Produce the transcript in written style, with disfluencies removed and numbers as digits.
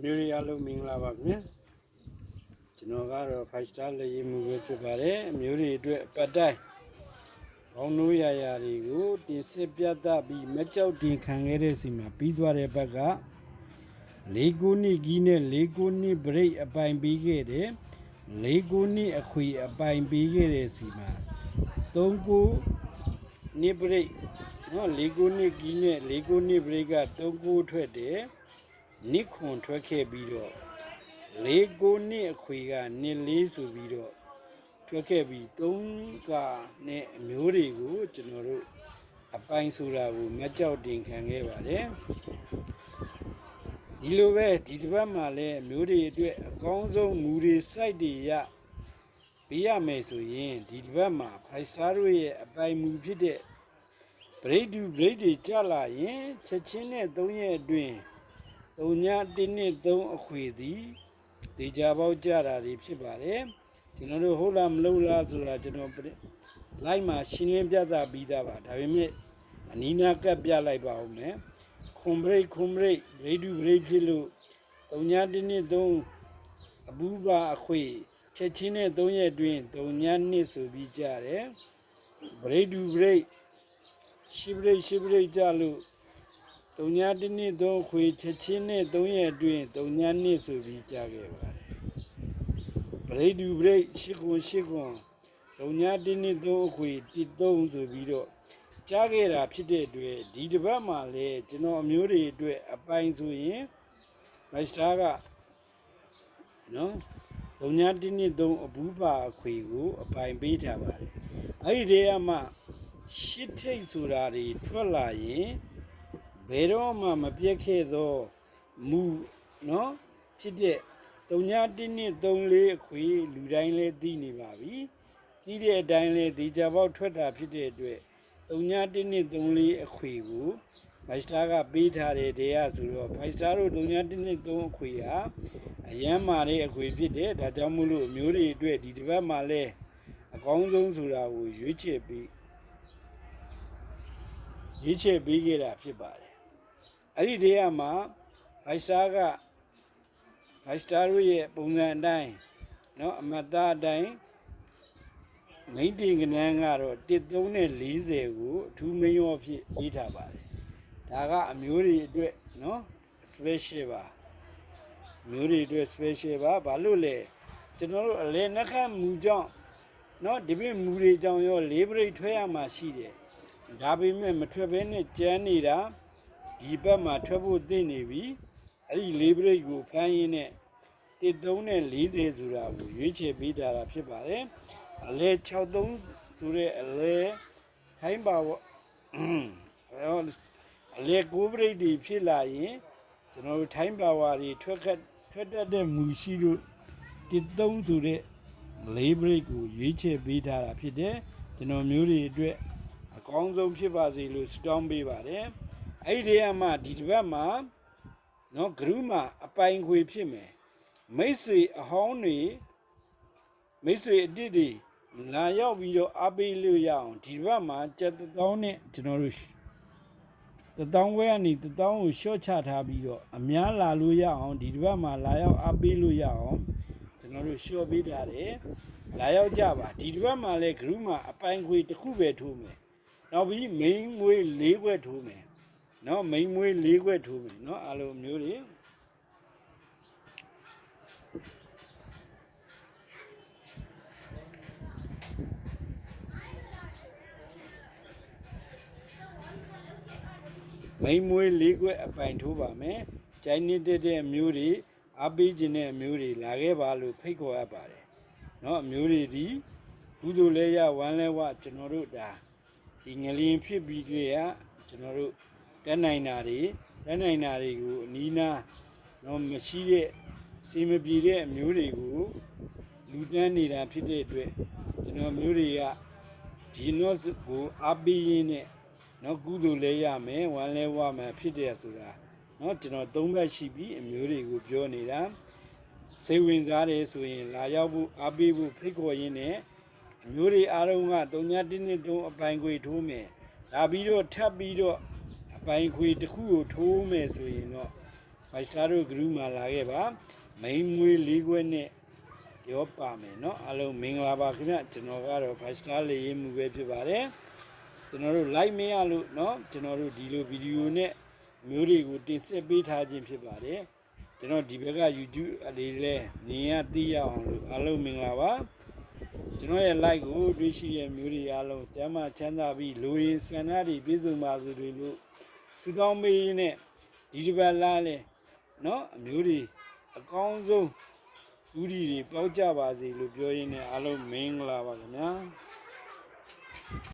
မျိုးရီအလုံးမင်္ဂလာပါခင်ဗျာကျွန်တော်ကတော့ 5 star လက်ရည်မှုပဲဖြစ်ပါတယ်မျိုးရီအတွက်အပတ်တိုင်းဘောင်းနိုးရာတွေကိုတင်ဆက်ပြသပြီးမကြောက်တင်ခံခဲ့တဲ့စီမှာပြီးသွားတဲ့ဘက်က၄ခုနှစ်ကြီးနဲ့၄ခုနှစ်ဘရိတ်အပိုင်ပြီးခဲ့တယ်၄ခုနှစ်အခွေအပိုင်ပြီးခဲ့တဲ့စီမှာ၃ခုနှစ်ဘရိတ်နော်၄ခုနှစ်ကြီးနဲ့၄ခုနှစ်ဘရိတ်က၃ခုထွက်တယ်နိခွန်ထွက်ခဲ့ပြီးတော့၄ခုနှစ်အခွေကနှစ်လေးဆိုပြီးတော့ထွက်ခဲ့ပြီး၃ကနဲ့အမျိုးတွေကိုကျွန်တော်တို့အပိုင်ဆိုတာကိုမကြောက်တင်ခံခဲ့ပါတယ်ဒီလိုပဲဒီတစ်ပတ်မှာလည်းအမျိုးတွေအတွက်အကောင်းဆုံးမူတွေ site တွေရပေးရမယ်ဆိုရင်ဒီတစ်ပတ်မှာ5 star တို့ရဲ့အပိုင်မူဖြစ်တဲ့ break to break တွေကြလာရင်ချက်ချင်းနဲ့3ရက်အတွင်း3ည1နှစ်3အခွေသည်ဒေကြပေါက်ကြတာတွေဖြစ်ပါတယ်ကျွန်တော်တို့ဟုတ်လားမလို့လားဆိုတာကျွန်တော်လိုက်မှာရှင်းလင်းပြသပြီးသားပါဒါပေမဲ့အနီးနားကပ်ပြလိုက်ပါဦးမယ်ခွန်ဘရိတ်break to break ဖြစ်လို့3ည1နှစ်3အပူပါအခွေချက်ချင်းနဲ့3ရက်အတွင်း3ည2ဆိုပြီးကြတယ် break to break ရှစ်ဘရိတ်ကြလို့3ည1နှစ်3ခွေချက်ချင်းနဲ့3ရက်အတွင်း3ည2ဆိုပြီးကြခဲ့ပါတယ် break to break ရှစ်ခွန်3ည1နှစ်3ခွေ1 3ဆိုပြီးတော့ကြားခဲ့တာဖြစ်တဲ့အတွက်ဒီတစ်ပတ်မှာလည်းကျွန်တော်အမျိုးတွေအတွက်အပိုင်ဆိုရင် 5 star ကနော်3ည1နှစ်3အပူပါအခွေကိုအပိုင်ပေးထားပါတယ်အဲ့ဒီတည်းကမှရှစ်ထိတ်ဆိုတာတွေထွက်လာရင်ဘယ်တော့မှမပြတ်ခဲ့သောမူနော်ဖြစ်တဲ့3ည1နှစ်3 4အခွေလူတိုင်းလည်းသိနေပါပြီသိတဲ့အတိုင်းလည်းဒီကြပေါက်ထွက်တာဖြစ်တဲ့အတွက်3ည1နှစ်3 4အခွေကို5 star ကပေးထားတဲ့တရားဆိုတော့5 star တို့3ည1နှစ်3အခွေဟာအရန်မာတဲ့အခွေဖြစ်တယ်ဒါကြောင့်မို့လို့အမျိုးတွေအတွက်ဒီတစ်ပတ်မှာလည်းအကောင်းဆုံးဆိုတာကိုရွေးချယ်ပေးခဲ့တာဖြစ်ပါတယ်အဲ့ဒီတည်းကမှ5 star က5 star ရဲ့ပုံစံအတိုင်းเนาะအမတ်သားအတိုင်းမိတ်တင်ကနန်းကတော့13နဲ့40ကိုအထူးမင်းရောဖြစ်ပေးထားပါတယ်ဒါကအမျိုးတွေအတွက်เนาะ special ပါမျိုးတွေအတွက် special ပါဘာလို့လဲကျွန်တော်တို့အလဲနှက်ခတ်မူကြောင့်เนาะဒီပြမူတွေကြောင့်ရော၄ပရိတ်ထွဲရမှာရှိတယ်ဒါပေမဲ့မထွက်ဘဲနဲ့ကြမ်းနေတာဒီဘက်မှာထွက်ဖို့သိနေပြီအဲ့ဒီ၄ပရိတ်ကိုဖမ်းရင်းနဲ့13နဲ့40ဆိုတာကိုရွေးချယ်ပေးတာဖြစ်ပါတယ်အလဲ63ဆိုတဲ့အလဲထိုင်းပါအလဲ9ပရိတ်တွေဖြစ်လာရင်ကျွန်တော်တို့ထိုင်းပါဝါတွေထွက်တတ်တဲ့မူရှိလို့13ဆိုတဲ့၄ပရိတ်ကိုရွေးချယ်ပေးထားတာဖြစ်တယ်ကျွန်တော်မျိုးတွေအတွက်အကောင်းဆုံးဖြစ်ပါစေလို့ဆုတောင်းပေးပါတယ်အဲ့ဒီတည်းမှဒီတစ်ပတ်မှာနော်ဂရုမှာအပိုင်ခွေဖြစ်မယ်မိတ်ဆွေအဟောင်းတွေမိတ်ဆွေအတစ်တွေလာရောက်ပြီးတော့အားပေးလို့ရအောင်ဒီဘက်မှာ7000နဲ့ကျွန်တော်တို့1000ဝဲကနေ1000ကိုရှော့ချထားပြီးတော့အများလာလို့ရအောင်ဒီဘက်မှာလာရောက်အားပေးလို့ရအောင်ကျွန်တော်တို့ရှော့ပေးထားတယ်လာရောက်ကြပါဒီဘက်မှာလည်းဂရုမှာအပိုင်ခွေတစ်ခုပဲထိုးမယ်နောက်ပြီးမိန်မွေး၄ခွက်ထိုးမယ်နော်မိန်မွေး၄ခွက်ထိုးမယ်နော်အားလုံးမျိုးတွေမိန်မွေး၄ခွက်အပိုင်ထိုးပါမယ်ကြိုင်းနေတဲ့မျိုးတွေအားပေးခြင်းတဲ့အမျိုးတွေလာခဲ့ပါလို့ဖိတ်ခေါ်ရပါတယ်နော်အမျိုးတွေဒီကုသိုလ်လဲရဝမ်းလဲဝကျွန်တော်တို့ဒါဒီငလျင်ဖြစ်ပြီးကြရကျွန်တော်တို့တက်နိုင်တာတွေကိုအနီးနားတော့မရှိတဲ့စီမပြေတဲ့အမျိုးတွေကိုလူတန်းနေတာဖြစ်တဲ့အတွက်ကျွန်တော်မျိုးတွေကဒီနော့ကိုအားပေးရင်းနဲ့နော်ကုသိုလ်လဲရမယ်ဝမ်းလဲဝမယ်ဖြစ်တယ်ဆိုတာနော်ကျွန်တော်၃ဘက်ရှိပြီးအမျိုးတွေကိုပြောနေတာစိတ်ဝင်စားတယ်ဆိုရင်လာရောက်ဖို့အားပေးဖို့ဖိတ်ခေါ်ရင်းနဲ့အမျိုးတွေအားလုံးက3ည1နှစ်3အပိုင်ခွေထိုးမယ်ဒါပြီးတော့ထပ်ပြီးတော့အပိုင်ခွေတစ်ခုကိုထိုးမယ်ဆိုရင်တော့ 5 star တို့ group မှာလာခဲ့ပါမိန်မွေး၄ခွဲနဲ့ရောပါမယ်เนาะအားလုံးမင်္ဂလာပါခင်ဗျကျွန်တော်ကတော့ 5 star လေးရေးမှုပဲဖြစ်ပါတယ်ကျွန်တော်တို့ like မရလို့เนาะကျွန်တော်တို့ဒီလိုဗီဒီယိုနဲ့မျိုးတွေကိုတင်ဆက်ပေးထားခြင်းဖြစ်ပါတယ်ကျွန်တော်ဒီဘက်က YouTube အလေးလဲနေရသိရအောင်လို့အားလုံးမင်္ဂလာပါကျွန်တော်ရဲ့ like ကိုတွေ့ရှိတဲ့မျိုးတွေအားလုံးကျမ်းမာချမ်းသာပြီးလူရင်းဆန္ဒတွေပြည့်စုံပါစေလို့ဆုတောင်းပေးနဲ့ဒီတစ်ပတ်လားလဲเนาะအမျိုးတွေအကောင်းဆုံးဦးတွေပေါက်ကြပါစေလို့ပြောရင်းနဲ့အားလုံးမင်္ဂလာပါခင်ဗျာ